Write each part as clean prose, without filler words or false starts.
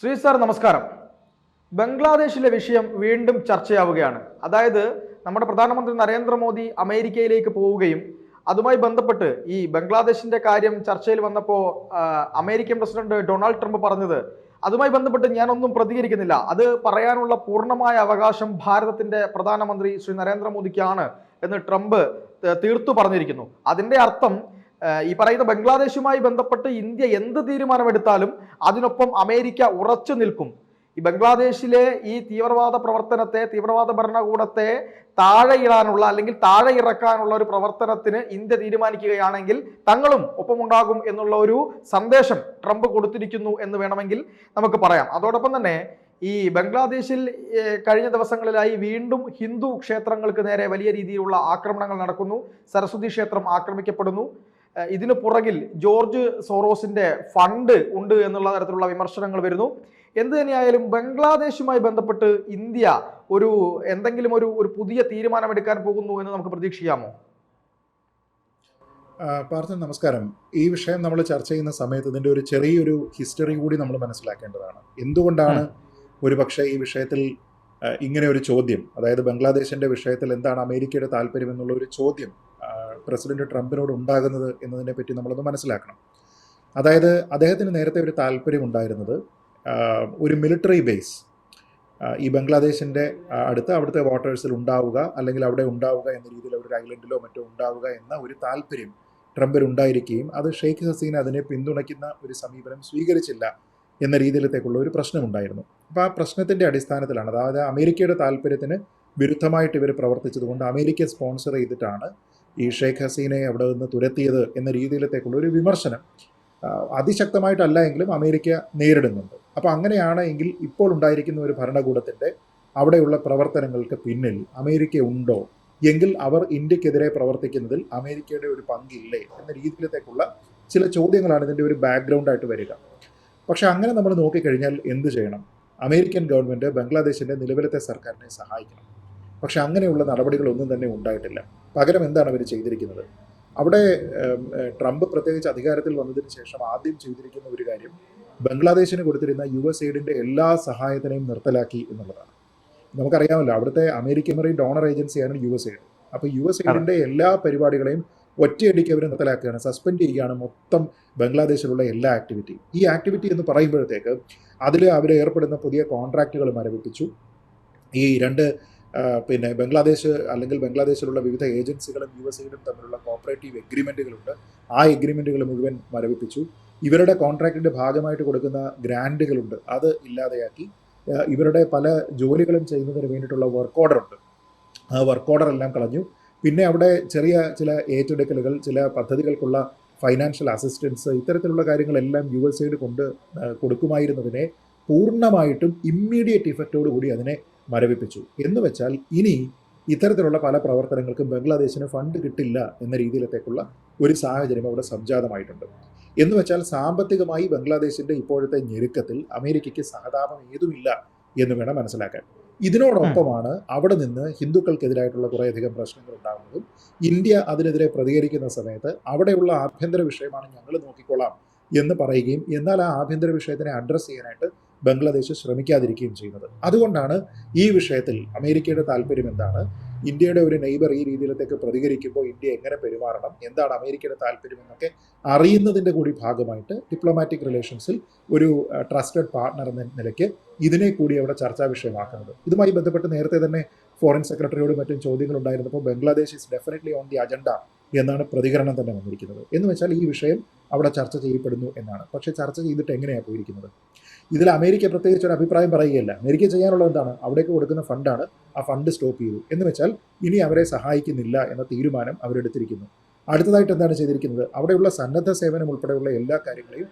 Shri sir നമസ്കാരം. ബംഗ്ലാദേശിലെ വിഷയം വീണ്ടും ചർച്ചയാവുകയാണ്. അതായത് നമ്മുടെ പ്രധാനമന്ത്രി നരേന്ദ്രമോദി അമേരിക്കയിലേക്ക് പോവുകയും അതുമായി ബന്ധപ്പെട്ട് ഈ ബംഗ്ലാദേശിന്റെ കാര്യം ചർച്ചയിൽ വന്നപ്പോൾ അമേരിക്കൻ പ്രസിഡന്റ് ഡൊണാൾഡ് ട്രംപ് പറഞ്ഞത് അതുമായി ബന്ധപ്പെട്ട് ഞാനൊന്നും പ്രതികരിക്കുന്നില്ല, അത് പറയാനുള്ള പൂർണ്ണമായ അവകാശം ഭാരതത്തിന്റെ പ്രധാനമന്ത്രി ശ്രീ നരേന്ദ്രമോദിക്കാണ് എന്ന് ട്രംപ് തീർത്തു പറഞ്ഞിരിക്കുന്നു. അതിന്റെ അർത്ഥം ഈ പറയുന്ന ബംഗ്ലാദേശുമായി ബന്ധപ്പെട്ട് ഇന്ത്യ എന്ത് തീരുമാനമെടുത്താലും അതിനൊപ്പം അമേരിക്ക ഉറച്ചു നിൽക്കും. ഈ ബംഗ്ലാദേശിലെ ഈ തീവ്രവാദ പ്രവർത്തനത്തെ, തീവ്രവാദ ഭരണകൂടത്തെ താഴെ ഇടാനുള്ള അല്ലെങ്കിൽ താഴെ ഇറക്കാനുള്ള ഒരു പ്രവർത്തനത്തിന് ഇന്ത്യ തീരുമാനിക്കുകയാണെങ്കിൽ തങ്ങളും ഒപ്പമുണ്ടാകും എന്നുള്ള ഒരു സന്ദേശം ട്രംപ് കൊടുത്തിരിക്കുന്നു എന്ന് വേണമെങ്കിൽ നമുക്ക് പറയാം. അതോടൊപ്പം തന്നെ ഈ ബംഗ്ലാദേശിൽ കഴിഞ്ഞ ദിവസങ്ങളിലായി വീണ്ടും ഹിന്ദു ക്ഷേത്രങ്ങൾക്ക് നേരെ വലിയ രീതിയിലുള്ള ആക്രമണങ്ങൾ നടക്കുന്നു. സരസ്വതി ക്ഷേത്രം ആക്രമിക്കപ്പെടുന്നു. ഇതിന് പുറകിൽ ജോർജ് സോറോസിന്റെ ഫണ്ട് ഉണ്ട് എന്നുള്ള തരത്തിലുള്ള വിമർശനങ്ങൾ വരുന്നു. എന്ത് തന്നെയായാലും ബംഗ്ലാദേശുമായി ബന്ധപ്പെട്ട് ഇന്ത്യ എന്തെങ്കിലും ഒരു പുതിയ തീരുമാനമെടുക്കാൻ പോകുന്നു എന്ന് നമുക്ക് പ്രതീക്ഷിക്കാമോ? പാർത്ഥൻ നമസ്കാരം. ഈ വിഷയം നമ്മൾ ചർച്ച ചെയ്യുന്ന സമയത്ത് ഇതിൻ്റെ ഒരു ചെറിയൊരു ഹിസ്റ്ററി കൂടി നമ്മൾ മനസ്സിലാക്കേണ്ടതാണ്. എന്തുകൊണ്ടാണ് ഒരുപക്ഷെ ഈ വിഷയത്തിൽ ഇങ്ങനെ ഒരു ചോദ്യം, അതായത് ബംഗ്ലാദേശിന്റെ വിഷയത്തിൽ എന്താണ് അമേരിക്കയുടെ താല്പര്യം എന്നുള്ള ഒരു ചോദ്യം പ്രസിഡന്റ് ട്രംപിനോട് ഉണ്ടാകുന്നത് എന്നതിനെ പറ്റി നമ്മളൊന്ന് മനസ്സിലാക്കണം. അതായത് അദ്ദേഹത്തിന് നേരത്തെ ഒരു താല്പര്യം ഉണ്ടായിരുന്നത് ഒരു മിലിറ്ററി ബേസ് ഈ ബംഗ്ലാദേശിൻ്റെ അവിടുത്തെ വാട്ടേഴ്സിൽ ഉണ്ടാവുക, അല്ലെങ്കിൽ അവിടെ ഉണ്ടാവുക എന്ന രീതിയിൽ ഒരു ഐലൻഡിലോ മറ്റോ ഉണ്ടാവുക എന്ന ഒരു താല്പര്യം ട്രംപിന് ഉണ്ടായിരിക്കുകയും അത് ഷെയ്ഖ് ഹസീന അതിനെ പിന്തുണയ്ക്കുന്ന ഒരു സമീപനം സ്വീകരിച്ചില്ല എന്ന രീതിയിലത്തേക്കുള്ള ഒരു പ്രശ്നമുണ്ടായിരുന്നു. അപ്പോൾ ആ പ്രശ്നത്തിൻ്റെ അടിസ്ഥാനത്തിലാണ്, അതായത് അമേരിക്കയുടെ താല്പര്യത്തിന് വിരുദ്ധമായിട്ട് ഇവർ പ്രവർത്തിച്ചതുകൊണ്ട് അമേരിക്ക സ്പോൺസർ ചെയ്തിട്ടാണ് ഈ ഷെയ്ഖ് ഹസീനയെ അവിടെ നിന്ന് തുരത്തിയത് എന്ന രീതിയിലത്തേക്കുള്ള ഒരു വിമർശനം അതിശക്തമായിട്ടല്ല എങ്കിലും അമേരിക്ക നേരിടുന്നുണ്ട്. അപ്പോൾ അങ്ങനെയാണ് എങ്കിൽ ഇപ്പോൾ ഉണ്ടായിരിക്കുന്ന ഒരു ഭരണകൂടത്തിൻ്റെ അവിടെയുള്ള പ്രവർത്തനങ്ങൾക്ക് പിന്നിൽ അമേരിക്ക ഉണ്ടോ എങ്കിൽ അവർ ഇന്ത്യക്കെതിരെ പ്രവർത്തിക്കുന്നതിൽ അമേരിക്കയുടെ ഒരു പങ്കില്ലേ എന്ന രീതിയിലത്തേക്കുള്ള ചില ചോദ്യങ്ങളാണ് ഇതിൻ്റെ ഒരു ബാക്ക്ഗ്രൗണ്ടായിട്ട് വരിക. പക്ഷെ അങ്ങനെ നമ്മൾ നോക്കിക്കഴിഞ്ഞാൽ എന്ത് ചെയ്യണം? അമേരിക്കൻ ഗവൺമെൻറ് ബംഗ്ലാദേശിൻ്റെ നിലവിലത്തെ സർക്കാരിനെ സഹായിക്കണം. പക്ഷെ അങ്ങനെയുള്ള നടപടികളൊന്നും തന്നെ ഉണ്ടായിട്ടില്ല. പകരം എന്താണ് അവർ ചെയ്തിരിക്കുന്നത്? അവിടെ ട്രംപ് പ്രത്യേകിച്ച് അധികാരത്തിൽ വന്നതിന് ശേഷം ആദ്യം ചെയ്തിരിക്കുന്ന ഒരു കാര്യം ബംഗ്ലാദേശിന് കൊടുത്തിരുന്ന USAID എല്ലാ സഹായത്തിനെയും നിർത്തലാക്കി എന്നുള്ളതാണ്. നമുക്കറിയാമല്ലോ, അവിടുത്തെ അമേരിക്കൻ മെറീൻ ഡോണർ ഏജൻസിയാണ് USAID. അപ്പോൾ USAID എല്ലാ പരിപാടികളെയും ഒറ്റയടിക്ക് അവർ നിർത്തലാക്കുകയാണ്, സസ്പെൻഡ് ചെയ്യുകയാണ് മൊത്തം ബംഗ്ലാദേശിലുള്ള എല്ലാ ആക്ടിവിറ്റി. ഈ ആക്ടിവിറ്റി എന്ന് പറയുമ്പോഴത്തേക്ക് അതിൽ അവർ ഏർപ്പെടുന്ന പുതിയ കോൺട്രാക്റ്റുകൾ മരവിപ്പിച്ചു. ഈ രണ്ട് ബംഗ്ലാദേശ് അല്ലെങ്കിൽ ബംഗ്ലാദേശിലുള്ള വിവിധ ഏജൻസികളും USAID തമ്മിലുള്ള കോപ്പറേറ്റീവ് എഗ്രിമെൻറ്റുകളുണ്ട്. ആ എഗ്രിമെൻറ്റുകൾ മുഴുവൻ മരവിപ്പിച്ചു. ഇവരുടെ കോൺട്രാക്റ്റിൻ്റെ ഭാഗമായിട്ട് കൊടുക്കുന്ന ഗ്രാൻറ്റുകളുണ്ട്, അത് ഇല്ലാതെയാക്കി. ഇവരുടെ പല ജോലികളും ചെയ്യുന്നതിന് വേണ്ടിയിട്ടുള്ള വർക്ക് ഓർഡർ ഉണ്ട്, ആ വർക്ക് ഓർഡർ എല്ലാം കളഞ്ഞു. പിന്നെ അവിടെ ചെറിയ ചില ഏറ്റെടുക്കലുകൾ, ചില പദ്ധതികൾക്കുള്ള ഫൈനാൻഷ്യൽ അസിസ്റ്റൻസ്, ഇത്തരത്തിലുള്ള കാര്യങ്ങളെല്ലാം USAID കൊടുക്കുമായിരുന്നതിനെ പൂർണ്ണമായിട്ടും ഇമ്മീഡിയറ്റ് ഇഫക്റ്റോടുകൂടി അതിനെ മരവിപ്പിച്ചു. എന്ന് വെച്ചാൽ ഇനി ഇത്തരത്തിലുള്ള പല പ്രവർത്തനങ്ങൾക്കും ബംഗ്ലാദേശിന് ഫണ്ട് കിട്ടില്ല എന്ന രീതിയിലത്തേക്കുള്ള ഒരു സാഹചര്യം അവിടെ സംജാതമായിട്ടുണ്ട്. എന്ന് വെച്ചാൽ സാമ്പത്തികമായി ബംഗ്ലാദേശിൻ്റെ ഇപ്പോഴത്തെ ഞെരുക്കത്തിൽ അമേരിക്കയ്ക്ക് സഹതാപം ഏതുമില്ല എന്ന് വേണം മനസ്സിലാക്കാൻ. ഇതിനോടൊപ്പമാണ് അവിടെ നിന്ന് ഹിന്ദുക്കൾക്കെതിരായിട്ടുള്ള കുറേയധികം പ്രശ്നങ്ങൾ ഉണ്ടാകുന്നതും ഇന്ത്യ അതിനെതിരെ പ്രതികരിക്കുന്ന സമയത്ത് അവിടെയുള്ള ആഭ്യന്തര വിഷയമാണ് ഞങ്ങൾ നോക്കിക്കൊള്ളാം എന്ന് പറയുകയും എന്നാൽ ആ ആഭ്യന്തര വിഷയത്തിനെ അഡ്രസ്സ് ചെയ്യാനായിട്ട് ബംഗ്ലാദേശ് ശ്രമിക്കാതിരിക്കുകയും ചെയ്യുന്നത്. അതുകൊണ്ടാണ് ഈ വിഷയത്തിൽ അമേരിക്കയുടെ താല്പര്യം എന്താണ്, ഇന്ത്യയുടെ ഒരു നെയ്ബർ ഈ രീതിയിലത്തേക്ക് പ്രതികരിക്കുമ്പോൾ ഇന്ത്യ എങ്ങനെ പെരുമാറണം, എന്താണ് അമേരിക്കയുടെ താല്പര്യം എന്നൊക്കെ അറിയുന്നതിൻ്റെ കൂടി ഭാഗമായിട്ട് ഡിപ്ലോമാറ്റിക് റിലേഷൻസിൽ ഒരു ട്രസ്റ്റഡ് പാർട്ണർ എന്ന നിലയ്ക്ക് ഇതിനെ കൂടി അവിടെ ചർച്ചാ വിഷയമാക്കുന്നത്. ഇതുമായി ബന്ധപ്പെട്ട് നേരത്തെ തന്നെ ഫോറിൻ സെക്രട്ടറിയോട് മറ്റും ചോദ്യങ്ങൾ ഉണ്ടായിരുന്നപ്പോൾ Bangladesh is definitely on the agenda എന്നാണ് പ്രതികരണം തന്നെ വന്നിരിക്കുന്നത്. എന്ന് വെച്ചാൽ ഈ വിഷയം അവിടെ ചർച്ച ചെയ്യപ്പെടുന്നു എന്നാണ്. പക്ഷേ ചർച്ച ചെയ്തിട്ട് എങ്ങനെയാണ് പോയിരിക്കുന്നത്? ഇതിൽ അമേരിക്ക പ്രത്യേകിച്ച് ഒരു അഭിപ്രായം പറയുകയല്ല. അമേരിക്ക ചെയ്യാനുള്ളത് എന്താണ്? അവിടേക്ക് കൊടുക്കുന്ന ഫണ്ടാണ്, ആ ഫണ്ട് സ്റ്റോപ്പ് ചെയ്തു. എന്ന് വെച്ചാൽ ഇനി അവരെ സഹായിക്കുന്നില്ല എന്ന തീരുമാനം അവരെടുത്തിരിക്കുന്നു. അടുത്തതായിട്ട് എന്താണ് ചെയ്തിരിക്കുന്നത്? അവിടെയുള്ള സന്നദ്ധ സേവനം ഉൾപ്പെടെയുള്ള എല്ലാ കാര്യങ്ങളെയും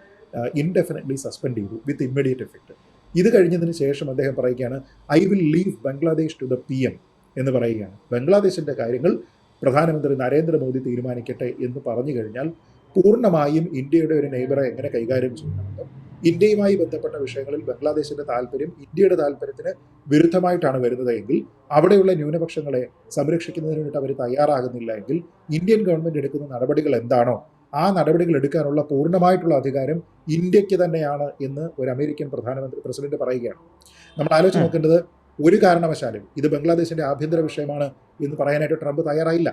ഇൻഡെഫിനറ്റ്ലി സസ്പെൻഡ് ചെയ്തു വിത്ത് ഇമ്മീഡിയറ്റ് എഫക്റ്റ്. ഇത് കഴിഞ്ഞതിന് ശേഷം അദ്ദേഹം പറയുകയാണ്, I will leave Bangladesh to the PM എന്ന് പറയുകയാണ്. ബംഗ്ലാദേശിൻ്റെ കാര്യങ്ങൾ പ്രധാനമന്ത്രി നരേന്ദ്രമോദി തീരുമാനിക്കട്ടെ എന്ന് പറഞ്ഞു കഴിഞ്ഞാൽ പൂർണ്ണമായും ഇന്ത്യയുടെ ഒരു നെയ്ബറെ എങ്ങനെ കൈകാര്യം ചെയ്യണമെന്നും ഇന്ത്യയുമായി ബന്ധപ്പെട്ട വിഷയങ്ങളിൽ ബംഗ്ലാദേശിൻ്റെ താല്പര്യം ഇന്ത്യയുടെ താല്പര്യത്തിന് വിരുദ്ധമായിട്ടാണ് വരുന്നത് എങ്കിൽ അവിടെയുള്ള ന്യൂനപക്ഷങ്ങളെ സംരക്ഷിക്കുന്നതിന് വേണ്ടിയിട്ട് അവർ തയ്യാറാകുന്നില്ല എങ്കിൽ ഇന്ത്യൻ ഗവൺമെൻറ് എടുക്കുന്ന നടപടികൾ എന്താണോ ആ നടപടികൾ എടുക്കാനുള്ള പൂർണ്ണമായിട്ടുള്ള അധികാരം ഇന്ത്യക്ക് തന്നെയാണ് എന്ന് ഒരു അമേരിക്കൻ പ്രസിഡന്റ് പറയുകയാണ്. നമ്മൾ ആലോചിച്ച് നോക്കേണ്ടത്, ഒരു കാരണവശാലും ഇത് ബംഗ്ലാദേശിന്റെ ആഭ്യന്തര വിഷയമാണ് എന്ന് പറയാനായിട്ട് ട്രംപ് തയ്യാറായില്ല.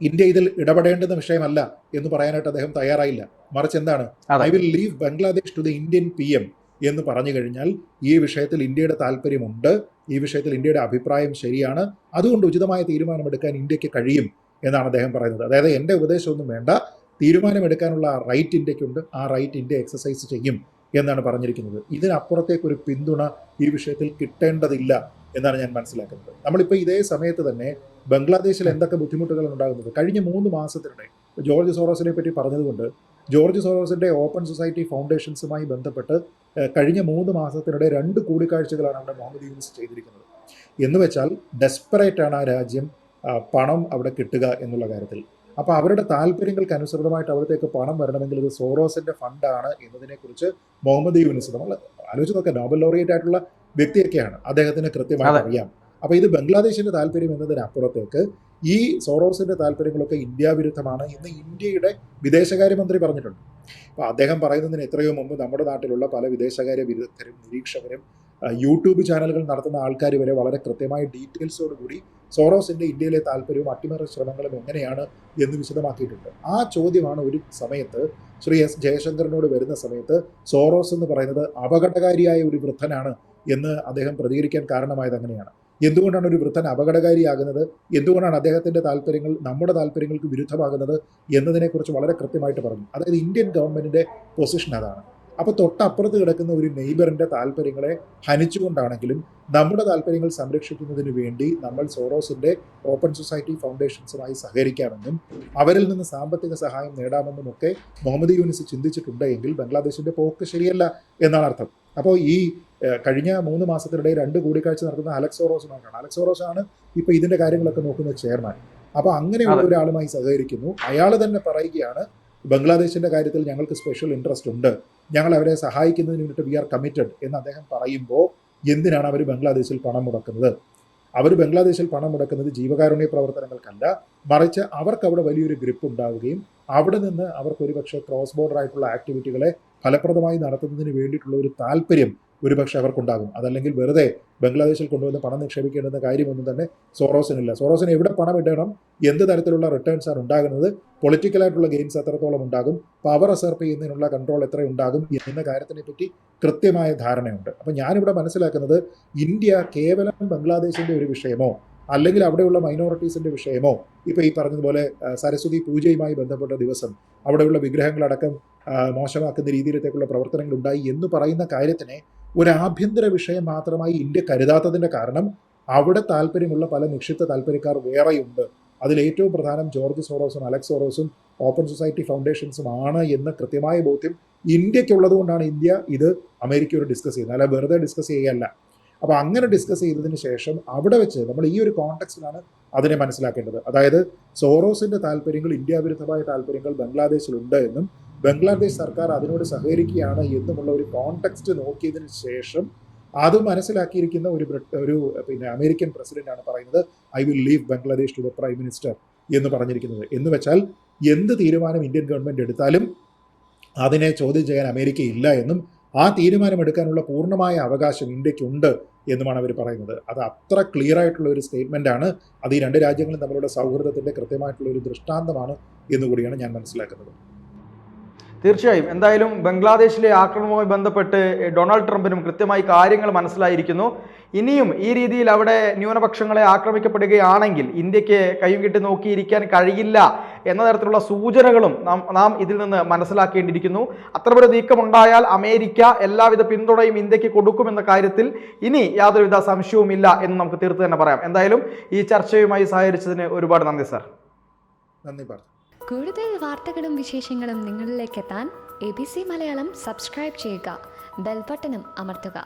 ഇന്ത്യ ഇതിൽ ഇടപെടേണ്ടുന്ന വിഷയമല്ല എന്ന് പറയാനായിട്ട് അദ്ദേഹം തയ്യാറായില്ല. മറിച്ച് എന്താണ്, I will leave Bangladesh to the Indian PM എന്ന് പറഞ്ഞു കഴിഞ്ഞാൽ ഈ വിഷയത്തിൽ ഇന്ത്യയുടെ താല്പര്യമുണ്ട്, ഈ വിഷയത്തിൽ ഇന്ത്യയുടെ അഭിപ്രായം ശരിയാണ്, അതുകൊണ്ട് ഉചിതമായ തീരുമാനമെടുക്കാൻ ഇന്ത്യക്ക് കഴിയും എന്നാണ് അദ്ദേഹം പറയുന്നത്. അതായത് എൻ്റെ ഉപദേശമൊന്നും വേണ്ട, തീരുമാനമെടുക്കാനുള്ള റൈറ്റ് ഇന്ത്യക്കുണ്ട്, ആ റൈറ്റ് ഇന്ത്യ എക്സസൈസ് ചെയ്യും എന്നാണ് പറഞ്ഞിരിക്കുന്നത്. ഇതിനപ്പുറത്തേക്കൊരു പിന്തുണ ഈ വിഷയത്തിൽ കിട്ടേണ്ടതില്ല എന്നാണ് ഞാൻ മനസ്സിലാക്കുന്നത്. നമ്മളിപ്പോൾ ഇതേ സമയത്ത് തന്നെ ബംഗ്ലാദേശിൽ എന്തൊക്കെ ബുദ്ധിമുട്ടുകൾ ഉണ്ടാകുന്നത്, കഴിഞ്ഞ 3 മാസത്തിനിടെ ജോർജ് സോറോസിനെ പറ്റി പറഞ്ഞതുകൊണ്ട് ജോർജ് സോറോസിൻ്റെ ഓപ്പൺ സൊസൈറ്റി ഫൗണ്ടേഷൻസുമായി ബന്ധപ്പെട്ട് കഴിഞ്ഞ 3 മാസത്തിനിടെ 2 കൂടിക്കാഴ്ചകളാണ് അവിടെ മുഹമ്മദ് യൂനിസ് ചെയ്തിരിക്കുന്നത്. എന്ന് വെച്ചാൽ ഡെസ്പറേറ്റ് ആണ് ആ രാജ്യം പണം അവിടെ കിട്ടുക എന്നുള്ള കാര്യത്തിൽ. അപ്പോൾ അവരുടെ താല്പര്യങ്ങൾക്ക് അനുസൃതമായിട്ട് അവിടത്തേക്ക് പണം വരണമെങ്കിൽ ഇത് സോറോസിൻ്റെ ഫണ്ടാണ് എന്നതിനെക്കുറിച്ച് മുഹമ്മദ് യൂനിസ്, നമ്മൾ ആലോചിച്ച് നോക്കാം, നോബൽ ലോറിയേറ്റ് ആയിട്ടുള്ള വ്യക്തിയൊക്കെയാണ്, അദ്ദേഹത്തിന് കൃത്യമായിട്ട് അറിയാം. അപ്പോൾ ഇത് ബംഗ്ലാദേശിൻ്റെ താല്പര്യം എന്നതിനപ്പുറത്തേക്ക് ഈ സോറോസിൻ്റെ താല്പര്യങ്ങളൊക്കെ ഇന്ത്യ വിരുദ്ധമാണ് എന്ന് ഇന്ത്യയുടെ വിദേശകാര്യമന്ത്രി പറഞ്ഞിട്ടുണ്ട്. അപ്പോൾ അദ്ദേഹം പറയുന്നതിന് എത്രയോ മുമ്പ് നമ്മുടെ നാട്ടിലുള്ള പല വിദേശകാര്യ വിദഗ്ധരും നിരീക്ഷകരും യൂട്യൂബ് ചാനലുകൾ നടത്തുന്ന ആൾക്കാർ വരെ വളരെ കൃത്യമായ ഡീറ്റെയിൽസോടുകൂടി സോറോസിൻ്റെ ഇന്ത്യയിലെ താല്പര്യവും അട്ടിമറി ശ്രമങ്ങളും എങ്ങനെയാണ് എന്ന് വിശദമാക്കിയിട്ടുണ്ട്. ആ ചോദ്യമാണ് ഒരു സമയത്ത് ശ്രീ S. ജയശങ്കറിനോട് വരുന്ന സമയത്ത് സോറോസ് എന്ന് പറയുന്നത് അപകടകാരിയായ ഒരു വൃദ്ധനാണ് എന്ന് അദ്ദേഹം പ്രതികരിക്കാൻ കാരണമായത് അങ്ങനെയാണ്. എന്തുകൊണ്ടാണ് ഒരു വൃദ്ധൻ അപകടകാരിയാകുന്നത്, എന്തുകൊണ്ടാണ് അദ്ദേഹത്തിൻ്റെ താല്പര്യങ്ങൾ നമ്മുടെ താല്പര്യങ്ങൾക്ക് വിരുദ്ധമാകുന്നത് എന്നതിനെക്കുറിച്ച് വളരെ കൃത്യമായിട്ട് പറഞ്ഞു. അതായത് ഇന്ത്യൻ ഗവൺമെൻറ്റിൻ്റെ പൊസിഷൻ അതാണ്. അപ്പോൾ തൊട്ടപ്പുറത്ത് കിടക്കുന്ന ഒരു നെയ്ബറിൻ്റെ താല്പര്യങ്ങളെ ഹനിച്ചുകൊണ്ടാണെങ്കിലും നമ്മുടെ താല്പര്യങ്ങൾ സംരക്ഷിക്കുന്നതിന് വേണ്ടി നമ്മൾ സോറോസിൻ്റെ ഓപ്പൺ സൊസൈറ്റി ഫൗണ്ടേഷൻസുമായി സഹകരിക്കാമെന്നും അവരിൽ നിന്ന് സാമ്പത്തിക സഹായം നേടാമെന്നും ഒക്കെ മുഹമ്മദ് യൂനിസ് ചിന്തിച്ചിട്ടുണ്ട് എങ്കിൽ ബംഗ്ലാദേശിൻ്റെ പോക്ക് ശരിയല്ല എന്നാണ് അർത്ഥം. അപ്പോൾ ഈ കഴിഞ്ഞ 3 മാസത്തിനിടെ 2 കൂടിക്കാഴ്ച നടത്തുന്ന അലക്സ് സോറോസുമായിട്ടാണ്. അലക്സ് സോറോസാണ് ഇപ്പോൾ ഇതിൻ്റെ കാര്യങ്ങളൊക്കെ നോക്കുന്ന ചെയർമാൻ. അപ്പോൾ അങ്ങനെയുള്ള ഒരാളുമായി സഹകരിക്കുന്നു. അയാൾ തന്നെ പറയുകയാണ്, ബംഗ്ലാദേശിൻ്റെ കാര്യത്തിൽ ഞങ്ങൾക്ക് സ്പെഷ്യൽ ഇൻട്രസ്റ്റ് ഉണ്ട്, ഞങ്ങൾ അവരെ സഹായിക്കുന്നതിന് വേണ്ടിയിട്ട് വി ആർ കമ്മിറ്റഡ് എന്ന് അദ്ദേഹം പറയുമ്പോൾ എന്തിനാണ് അവർ ബംഗ്ലാദേശിൽ പണം മുടക്കുന്നത്? അവർ ബംഗ്ലാദേശിൽ പണം മുടക്കുന്നത് ജീവകാരുണ്യ പ്രവർത്തനങ്ങൾക്കല്ല, മറിച്ച് അവർക്ക് അവിടെ വലിയൊരു ഗ്രിപ്പ് ഉണ്ടാവുകയും അവിടെ നിന്ന് അവർക്ക് ഒരുപക്ഷെ ക്രോസ് ബോർഡർ ആയിട്ടുള്ള ആക്ടിവിറ്റികളെ ഫലപ്രദമായി നടത്തുന്നതിന് വേണ്ടിയിട്ടുള്ള ഒരു താല്പര്യം ഒരുപക്ഷെ അവർക്കുണ്ടാകും. അതല്ലെങ്കിൽ വെറുതെ ബംഗ്ലാദേശിൽ കൊണ്ടുവന്ന് പണം നിക്ഷേപിക്കേണ്ടുന്ന കാര്യമൊന്നും തന്നെ സോറോസിനില്ല. സോറോസിന് എവിടെ പണം ഇടണം, എന്ത് തരത്തിലുള്ള റിട്ടേൺസ് ആണ് ഉണ്ടാകുന്നത്, പൊളിറ്റിക്കലായിട്ടുള്ള ഗെയിംസ് എത്രത്തോളം ഉണ്ടാകും, പവർ അസർപ്പ് ചെയ്യുന്നതിനുള്ള കൺട്രോൾ എത്ര ഉണ്ടാകും എന്ന കാര്യത്തിനെ പറ്റി കൃത്യമായ ധാരണയുണ്ട്. അപ്പം ഞാനിവിടെ മനസ്സിലാക്കുന്നത്, ഇന്ത്യ കേവലം ബംഗ്ലാദേശിൻ്റെ ഒരു വിഷയമോ അല്ലെങ്കിൽ അവിടെയുള്ള മൈനോറിറ്റീസിൻ്റെ വിഷയമോ, ഇപ്പോൾ ഈ പറഞ്ഞതുപോലെ സരസ്വതി പൂജയുമായി ബന്ധപ്പെട്ട ദിവസം അവിടെയുള്ള വിഗ്രഹങ്ങളടക്കം മോശമാക്കുന്ന രീതിയിലേക്കുള്ള പ്രവർത്തനങ്ങൾ ഉണ്ടായി എന്ന് പറയുന്ന കാര്യത്തിനെ ഒരു ആഭ്യന്തര വിഷയം മാത്രമായി ഇന്ത്യ കരുതാത്തതിൻ്റെ കാരണം അവിടെ താല്പര്യമുള്ള പല നിക്ഷിപ്ത താല്പര്യക്കാർ വേറെയുണ്ട്. അതിലേറ്റവും പ്രധാനം ജോർജ് സോറോസും അലക്സ് സോറോസും ഓപ്പൺ സൊസൈറ്റി ഫൗണ്ടേഷൻസും ആണ് എന്ന കൃത്യമായ ബോധ്യം ഇന്ത്യക്കുള്ളത് കൊണ്ടാണ് ഇന്ത്യ ഇത് അമേരിക്കയോട് ഡിസ്കസ് ചെയ്യുന്നത്, അല്ല വെറുതെ ഡിസ്കസ് ചെയ്യുകയല്ല. അപ്പോൾ അങ്ങനെ ഡിസ്കസ് ചെയ്തതിന് ശേഷം അവിടെ വെച്ച് നമ്മൾ ഈ ഒരു കോണ്ടെക്സ്റ്റിലാണ് അതിനെ മനസ്സിലാക്കേണ്ടത്. അതായത് സോറോസിൻ്റെ താല്പര്യങ്ങൾ, ഇന്ത്യ വിരുദ്ധമായ താല്പര്യങ്ങൾ ബംഗ്ലാദേശിലുണ്ട് എന്നും ബംഗ്ലാദേശ് സർക്കാർ അതിനോട് സഹകരിക്കുകയാണ് എന്നുമുള്ള ഒരു കോണ്ടെക്സ്റ്റ് നോക്കിയതിന് ശേഷം അത് മനസ്സിലാക്കിയിരിക്കുന്ന ഒരു അമേരിക്കൻ പ്രസിഡന്റാണ് പറയുന്നത്, I will leave Bangladesh to the prime minister എന്ന് പറഞ്ഞിരിക്കുന്നത്. എന്ന് വെച്ചാൽ എന്ത് തീരുമാനം ഇന്ത്യൻ ഗവൺമെൻറ് എടുത്താലും അതിനെ ചോദ്യം ചെയ്യാൻ അമേരിക്ക ഇല്ല എന്നും ആ തീരുമാനമെടുക്കാനുള്ള പൂർണ്ണമായ അവകാശം ഇന്ത്യക്കുണ്ട് എന്നുമാണ് അവർ പറയുന്നത്. അത് അത്ര ക്ലിയർ ആയിട്ടുള്ള ഒരു സ്റ്റേറ്റ്മെൻറ്റാണ്. അത് ഈ 2 രാജ്യങ്ങളും തമ്മിലുള്ള സൗഹൃദത്തിൻ്റെ കൃത്യമായിട്ടുള്ള ഒരു ദൃഷ്ടാന്തമാണ് എന്നുകൂടിയാണ് ഞാൻ മനസ്സിലാക്കുന്നത്. തീർച്ചയായും എന്തായാലും ബംഗ്ലാദേശിലെ ആക്രമണവുമായി ബന്ധപ്പെട്ട് ഡൊണാൾഡ് ട്രംപിനും കൃത്യമായി കാര്യങ്ങൾ മനസ്സിലായിരിക്കുന്നു. ഇനിയും ഈ രീതിയിൽ അവിടെ ന്യൂനപക്ഷങ്ങളെ ആക്രമിക്കപ്പെടുകയാണെങ്കിൽ ഇന്ത്യക്ക് കൈയും കെട്ടി നോക്കിയിരിക്കാൻ കഴിയില്ല എന്ന തരത്തിലുള്ള സൂചനകളും നാം ഇതിൽ നിന്ന് മനസ്സിലാക്കേണ്ടിയിരിക്കുന്നു. അത്തരമൊരു നീക്കമുണ്ടായാൽ അമേരിക്ക എല്ലാവിധ പിന്തുണയും ഇന്ത്യക്ക് കൊടുക്കുമെന്ന കാര്യത്തിൽ ഇനി യാതൊരുവിധ സംശയവുമില്ല എന്ന് നമുക്ക് തീർത്ത് തന്നെ പറയാം. എന്തായാലും ഈ ചർച്ചയുമായി സഹകരിച്ചതിന് ഒരുപാട് നന്ദി സാർ. നന്ദി പറഞ്ഞു. കൂടുതൽ വാർത്തകളും വിശേഷങ്ങളും നിങ്ങളിലേക്ക് എത്താൻ ABC മലയാളം സബ്സ്ക്രൈബ് ചെയ്യുക, ബെൽ ബട്ടണും അമർത്തുക.